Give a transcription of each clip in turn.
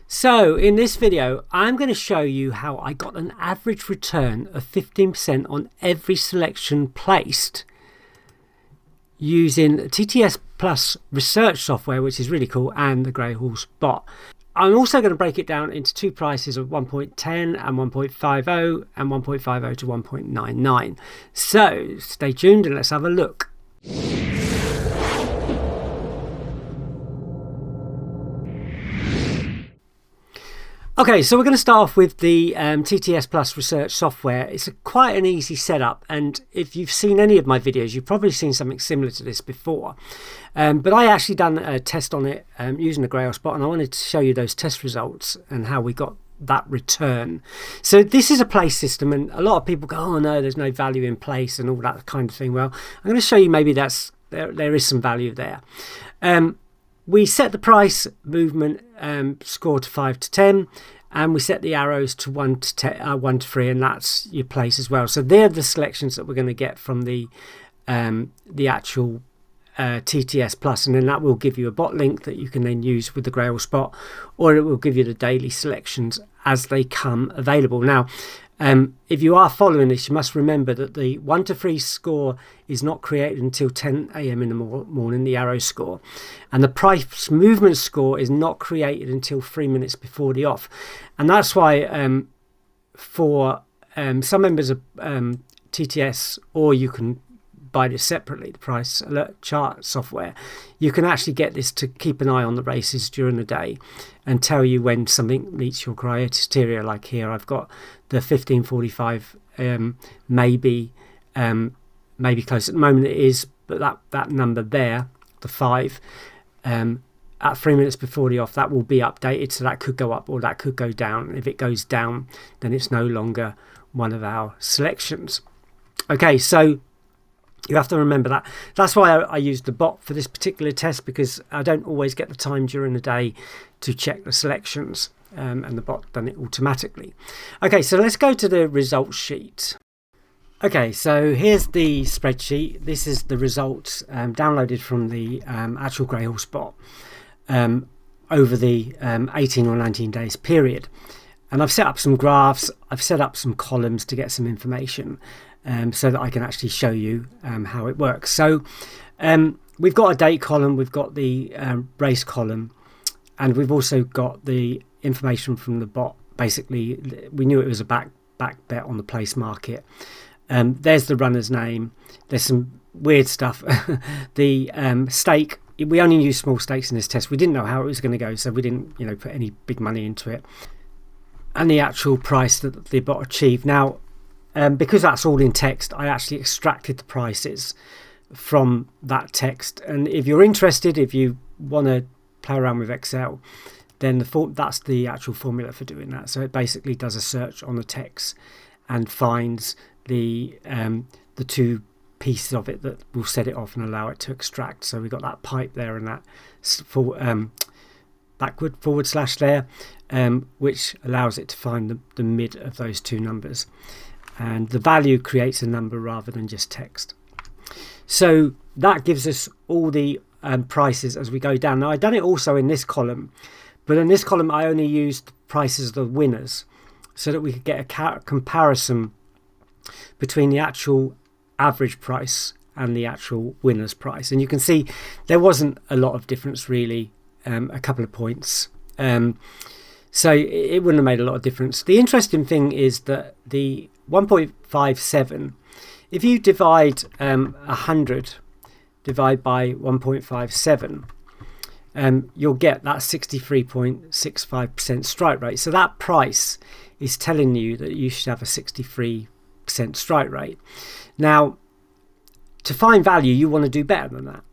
So in this video, I'm going to show you how I got an average return of 15% on every selection placed using TTS Plus research software, which is really cool, and the Grey Horse bot. I'm also going to break it down into two prices of 1.10 and 1.50 and 1.50 to 1.99. So stay tuned and let's have a look. Okay, so we're going to start off with the TTS Plus research software. It's quite an easy setup, and if you've seen any of my videos, you've probably seen something similar to this before. But I actually done a test on it using the Grey Horse bot, and I wanted to show you those test results and how we got that return. So this is a place system, and a lot of people go, oh no, there's no value in place and all that kind of thing. Well, I'm going to show you maybe there is some value there. We set the price movement score to 5 to 10, and we set the arrows to 1 to 3, and that's your place as well. So they're the selections that we're going to get from the actual TTS Plus, and then that will give you a bot link that you can then use with the Grey Horse bot, or it will give you the daily selections as they come available. Now, if you are following this, you must remember that the 1 to 3 score is not created until 10 AM in the morning, the arrow score, and the price movement score is not created until 3 minutes before the off. And that's why for some members of TTS, or you can buy this separately, the price alert chart software, you can actually get this to keep an eye on the races during the day and tell you when something meets your criteria. Like here I've got the 15:45 maybe close at the moment. It is, but that number there, the 5, at 3 minutes before the off, that will be updated, so that could go up or that could go down. If it goes down, then it's no longer one of our selections. Okay, so you have to remember that. That's why I used the bot for this particular test, because I don't always get the time during the day to check the selections, and the bot done it automatically. Okay, so let's go to the results sheet. Okay, so here's the spreadsheet. This is the results downloaded from the actual Grey Horse bot over the 18 or 19 days period. And I've set up some graphs, I've set up some columns to get some information so that I can actually show you how it works. So we've got a date column, we've got the race column, and we've also got the information from the bot. Basically, we knew it was a back bet on the place market. There's the runner's name. There's some weird stuff. The stake, we only used small stakes in this test. We didn't know how it was going to go, so we didn't put any big money into it. And the actual price that the bot achieved. Now, because that's all in text, I actually extracted the prices from that text. And if you're interested, if you want to play around with Excel, then that's the actual formula for doing that. So it basically does a search on the text and finds the two pieces of it that will set it off and allow it to extract. So we've got that pipe there and that forward slash there, which allows it to find the mid of those two numbers. And the value creates a number rather than just text. So that gives us all the prices as we go down. Now, I've done it also in this column, but in this column I only used prices of the winners so that we could get a comparison between the actual average price and the actual winner's price. And you can see there wasn't a lot of difference really, a couple of points. So it wouldn't have made a lot of difference. The interesting thing is that the 1.57, if you divide 100 divide by 1.57, you'll get that 63.65% strike rate. So that price is telling you that you should have a 63% strike rate. Now, to find value, you want to do better than that.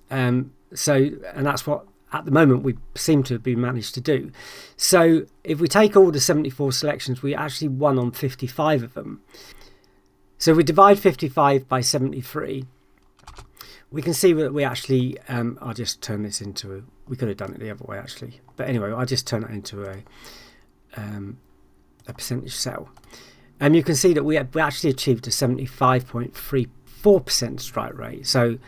And that's what at the moment we seem to have been managed to do. So if we take all the 74 selections, we actually won on 55 of them. So we divide 55 by 73. We can see that we actually, I'll just turn this into we could have done it the other way actually. But anyway, I'll just turn it into a percentage cell. And you can see that we actually achieved a 75.34% strike rate. So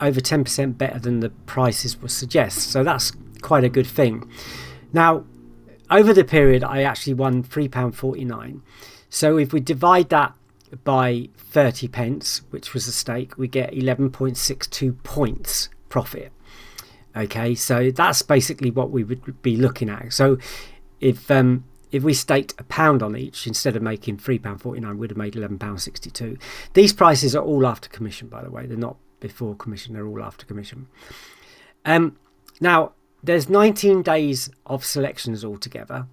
over 10% better than the prices would suggest. So that's quite a good thing. Now, over the period, I actually won £3.49. So if we divide that by 30 pence, which was the stake, we get 11.62 points profit. Okay, so that's basically what we would be looking at. So if we staked £1 on each, instead of making £3.49, we'd have made £11.62. These prices are all after commission, by the way. They're not before commission, they're all after commission. Now, there's 19 days of selections altogether.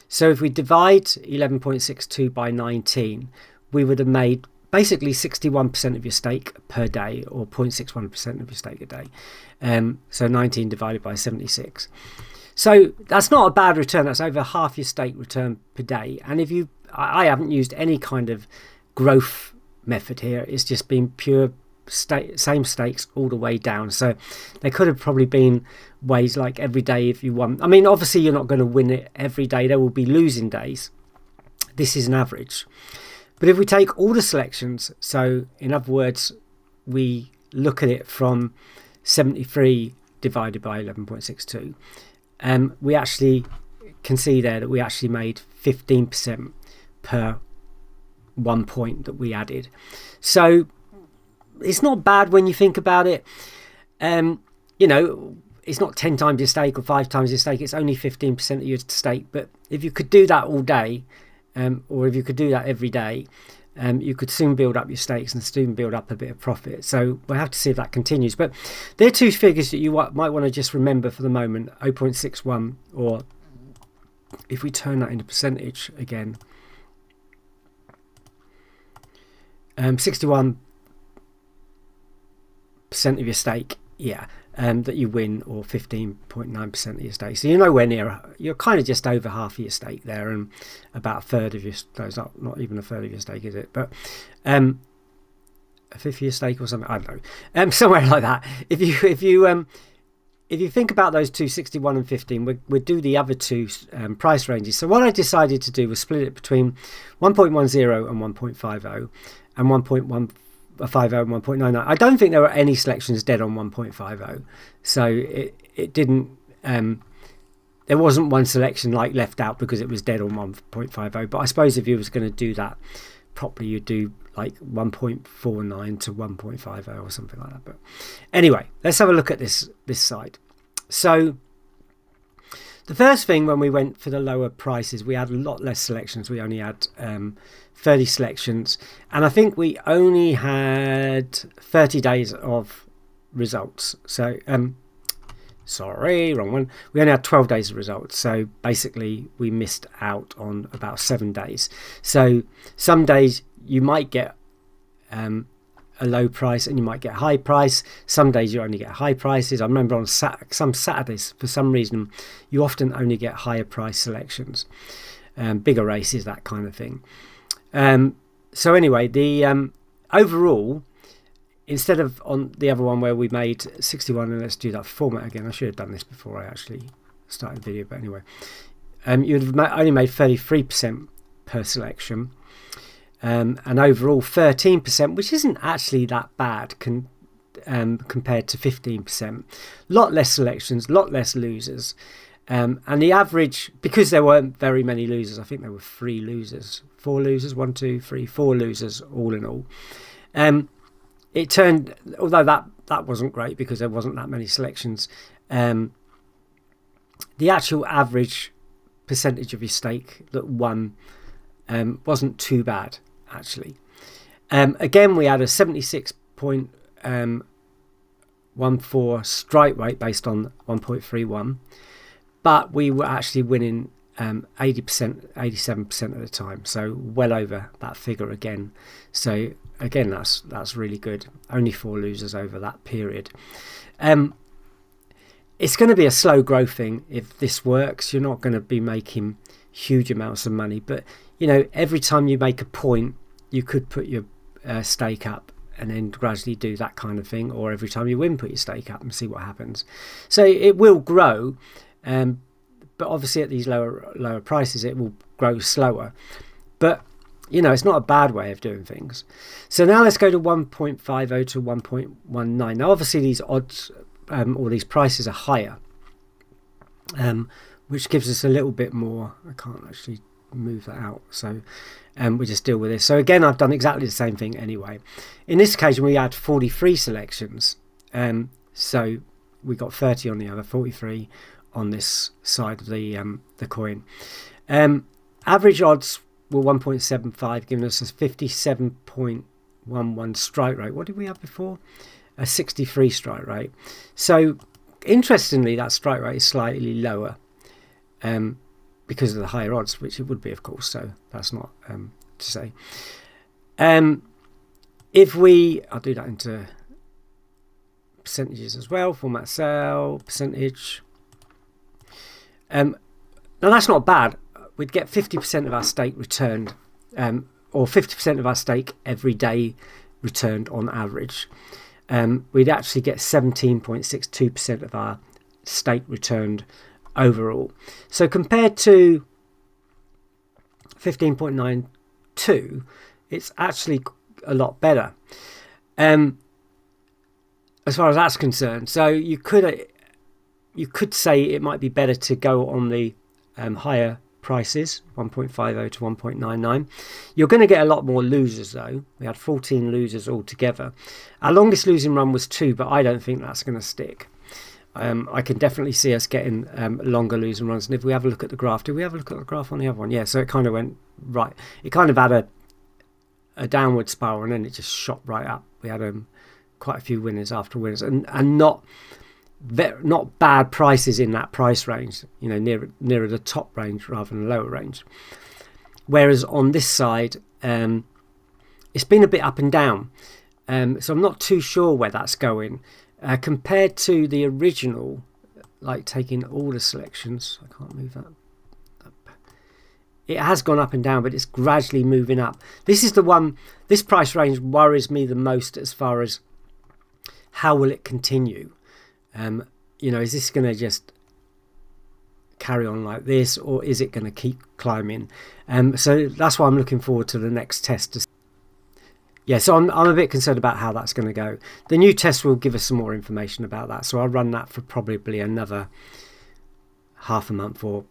So if we divide 11.62 by 19, we would have made basically 61% of your stake per day, or 0.61% of your stake a day. So 19 divided by 76. So that's not a bad return. That's over half your stake return per day. And if I haven't used any kind of growth method here. It's just been pure same stakes all the way down. So there could have probably been ways like every day if you won. I mean, obviously you're not going to win it every day. There will be losing days. This is an average. But if we take all the selections, so in other words, we look at it from 73 divided by 11.62, we actually can see there that we actually made 15% per 1 point that we added. So it's not bad when you think about it. You know, it's not 10 times your stake or 5 times your stake. It's only 15% of your stake. But if you could do that all day, or if you could do that every day, you could soon build up your stakes and soon build up a bit of profit. So we'll have to see if that continues. But there are two figures that you might want to just remember for the moment: 0.61, or if we turn that into percentage again, 61% of your stake, that you win, or 15.9% of your stake. So you're nowhere near, you're kind of just over half of your stake there, and about a third of your, no, it's not even a third of your stake, is it? But a fifth of your stake or something, I don't know, somewhere like that. If you think about those two, 61 and 15, we'd do the other two price ranges. So what I decided to do was split it between 1.10 and 1.50, and 1.50 and 1.99. I don't think there were any selections dead on 1.50, so it didn't. There wasn't one selection like left out because it was dead on 1.50. But I suppose if you was going to do that properly, you'd do like 1.49 to 1.50 or something like that. But anyway, let's have a look at this side. So the first thing, when we went for the lower prices, we had a lot less selections. We only had 30 selections, and I think we only had 30 days of results. So sorry, wrong one. We only had 12 days of results, so basically we missed out on about 7 days. So some days you might get a low price and you might get a high price. Some days you only get high prices. I remember on some Saturdays, for some reason, you often only get higher price selections, bigger races, that kind of thing. So anyway, the overall, instead of on the other one where we made 61, and let's do that format again. I should have done this before I actually started the video, but anyway, you'd have only made 33% per selection. And overall 13%, which isn't actually that bad compared to 15%. Lot less selections, lot less losers. And the average, because there weren't very many losers, I think there were 4 losers, 4 losers all in all. It turned, although that wasn't great because there wasn't that many selections, the actual average percentage of your stake that won wasn't too bad, actually. Again, we had a 76.14 strike rate based on 1.31, but we were actually winning 80%, 87% of the time, so well over that figure again. So again, that's really good. Only 4 losers over that period. It's going to be a slow growth thing. If this works, you're not going to be making huge amounts of money, but you know, every time you make a point, you could put your stake up and then gradually do that kind of thing, or every time you win, put your stake up and see what happens. So it will grow, but obviously at these lower prices it will grow slower, but you know, it's not a bad way of doing things. So now let's go to 1.50 to 1.19. Now obviously these odds, or these prices are higher. which gives us a little bit more. I can't actually move that out, so we just deal with this. So again, I've done exactly the same thing anyway. In this occasion, we had 43 selections, so we got 30 on the other, 43 on this side of the coin. Average odds were 1.75, giving us a 57.11 strike rate. What did we have before? A 63 strike rate. So interestingly, that strike rate is slightly lower because of the higher odds, which it would be, of course. So that's not to say. If we, I'll do that into percentages as well. Format cell, percentage. Now that's not bad. We'd get 50% of our stake returned, or 50% of our stake every day returned on average. We'd actually get 17.62% of our stake returned overall. So compared to 15.92, it's actually a lot better as far as that's concerned. So you could say it might be better to go on the higher prices, 1.50 to 1.99. You're going to get a lot more losers though. We had 14 losers altogether. Our longest losing run was 2, but I don't think that's going to stick. I can definitely see us getting longer losing runs. And if we have a look at the graph, did we have a look at the graph on the other one? Yeah, so it kind of went right. It kind of had a downward spiral and then it just shot right up. We had quite a few winners after winners, and not bad prices in that price range, you know, nearer the top range rather than the lower range. Whereas on this side, it's been a bit up and down. So I'm not too sure where that's going. Compared to the original, like taking all the selections, I can't move that up. It has gone up and down, but it's gradually moving up. This is the one, this price range worries me the most as far as how will it continue. You know, is this going to just carry on like this, or is it going to keep climbing? So that's why I'm looking forward to the next test. Yeah, so I'm a bit concerned about how that's going to go. The new test will give us some more information about that. So I'll run that for probably another half a month or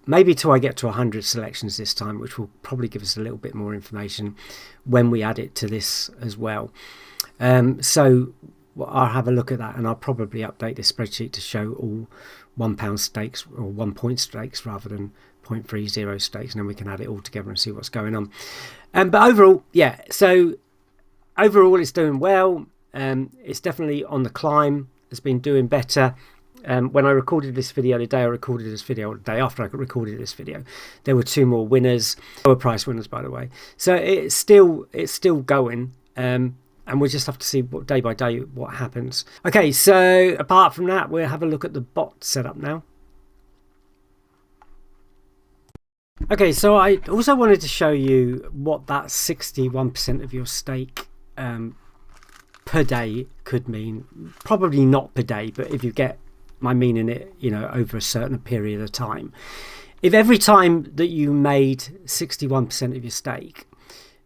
maybe till I get to 100 selections this time, which will probably give us a little bit more information when we add it to this as well. So I'll have a look at that, and I'll probably update this spreadsheet to show all £1 stakes, or 1 point stakes rather than 0.30 stakes, and then we can add it all together and see what's going on. But overall, yeah, so overall it's doing well. It's definitely on the climb. It's been doing better. When I recorded this video the day I recorded this video, the day after I recorded this video, there were 2 more winners, lower price winners, by the way. So it's still going. And we'll just have to see what day by day what happens. Okay, so apart from that, we'll have a look at the bot setup now. Okay, so I also wanted to show you what that 61% of your stake per day could mean. Probably not per day, but if you get my meaning, it, you know, over a certain period of time. If every time that you made 61% of your stake,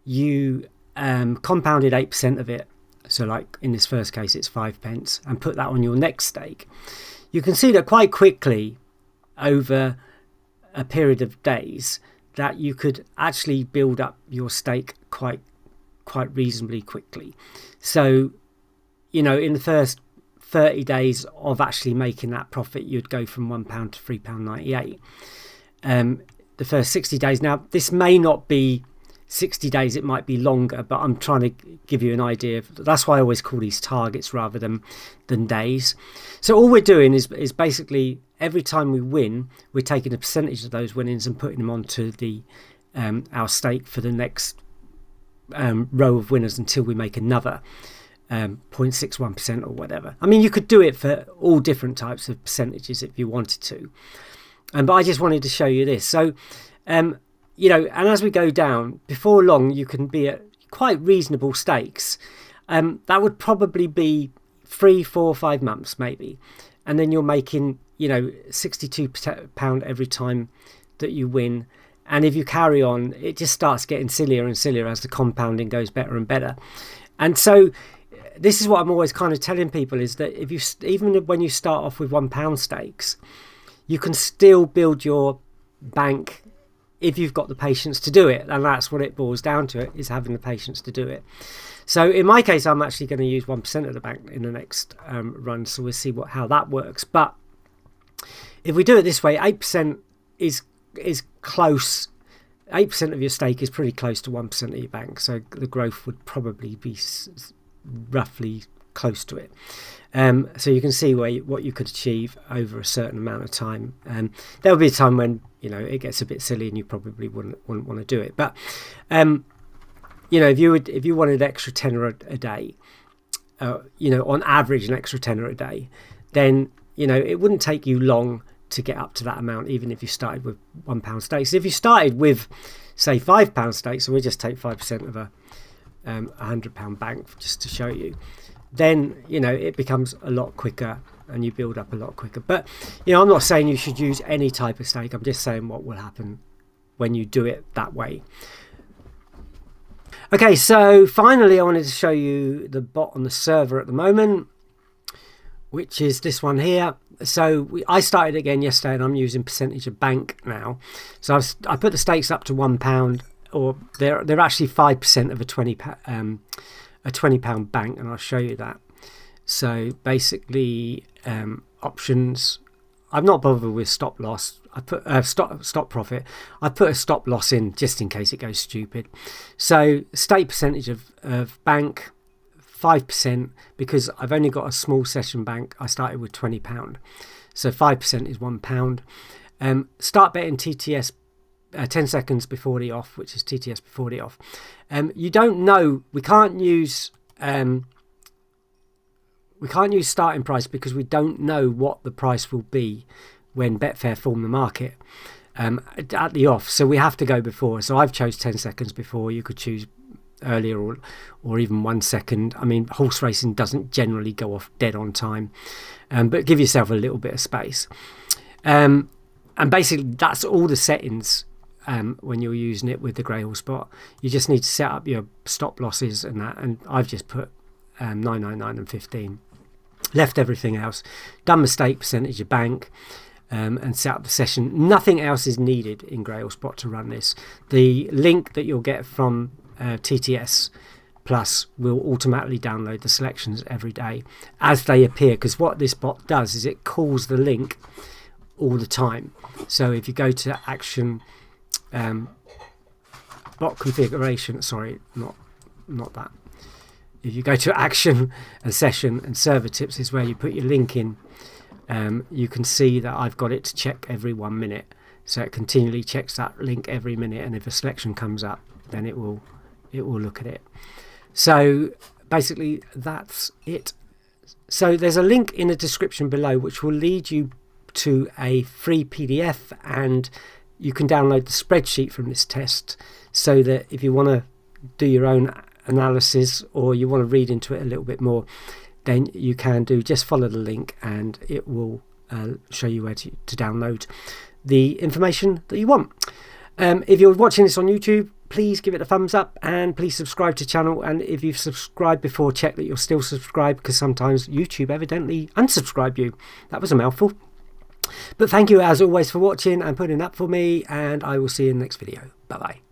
you compounded 8% of it, so like in this first case it's 5 pence, and put that on your next stake, you can see that quite quickly over a period of days that you could actually build up your stake quite reasonably quickly. So, you know, in the first 30 days of actually making that profit, you'd go from £1 to £3.98. The first 60 days, now this may not be 60 days, it might be longer, but I'm trying to give you an idea of, that's why I always call these targets rather than days. So all we're doing is basically every time we win, we're taking a percentage of those winnings and putting them onto the our stake for the next row of winners until we make another 0.61% or whatever. I mean, you could do it for all different types of percentages if you wanted to, but I just wanted to show you this. So you know, and as we go down, before long you can be at quite reasonable stakes. That would probably be 3, 4, 5 months maybe, and then you're making, you know, £62 every time that you win. And if you carry on, it just starts getting sillier and sillier as the compounding goes better and better. And so this is what I'm always kind of telling people, is that if you, even when you start off with £1 stakes, you can still build your bank if you've got the patience to do it, and that's what it boils down to, is having the patience to do it. So in my case, I'm actually going to use 1% of the bank in the next run, so we'll see how that works. But if we do it this way, 8% is close. 8% of your stake is pretty close to 1% of your bank, so the growth would probably be roughly close to it. So you can see what you could achieve over a certain amount of time. There will be a time when it gets a bit silly and you probably wouldn't want to do it. But if you wanted extra tenner a day, on average an extra tenner a day, then it wouldn't take you long to get up to that amount, even if you started with £1 stakes. If you started with, say, £5 stakes, so we just take 5% of a £100 bank just to show you, then it becomes a lot quicker and you build up a lot quicker. But I'm not saying you should use any type of stake. I'm just saying what will happen when you do it that way. Okay, so finally I wanted to show you the bot on the server at the moment, which is this one here. So I started again yesterday and I'm using percentage of bank now. So I put the stakes up to £1, or they're actually 5% of a £20 bank, and I'll show you that. So basically options, I'm not bothered with stop loss. I put stop profit. I put a stop loss in just in case it goes stupid. So stake percentage of bank, 5%, because I've only got a small session bank. I started with £20, so 5% is £1. Start betting TTS 10 seconds before the off, which is TTS before the off. You don't know, we can't use starting price because we don't know what the price will be when Betfair form the market at the off, so we have to go before. So I've chose 10 seconds before. You could choose earlier or even 1 second. I mean, horse racing doesn't generally go off dead on time, but give yourself a little bit of space. And basically that's all the settings when you're using it with the Grey Horse bot. You just need to set up your stop losses and that, and I've just put 999 and 15, left everything else, done mistake percentage of bank, and set up the session. Nothing else is needed in Grey Horse bot to run this. The link that you'll get from TTS Plus will automatically download the selections every day as they appear, because what this bot does is it calls the link all the time. So if you go to action, bot configuration, sorry, not that. If you go to action and session and server tips is where you put your link in, you can see that I've got it to check every 1 minute. So it continually checks that link every minute, and if a selection comes up, then it will look at it. So basically that's it. So there's a link in the description below which will lead you to a free PDF, and you can download the spreadsheet from this test, so that if you want to do your own analysis or you want to read into it a little bit more, then you can just follow the link and it will show you where to download the information that you want. If you're watching this on YouTube, please give it a thumbs up and please subscribe to the channel. And if you've subscribed before, check that you're still subscribed, because sometimes YouTube evidently unsubscribe you. That was a mouthful. But thank you as always for watching and putting up for me, and I will see you in the next video. Bye bye.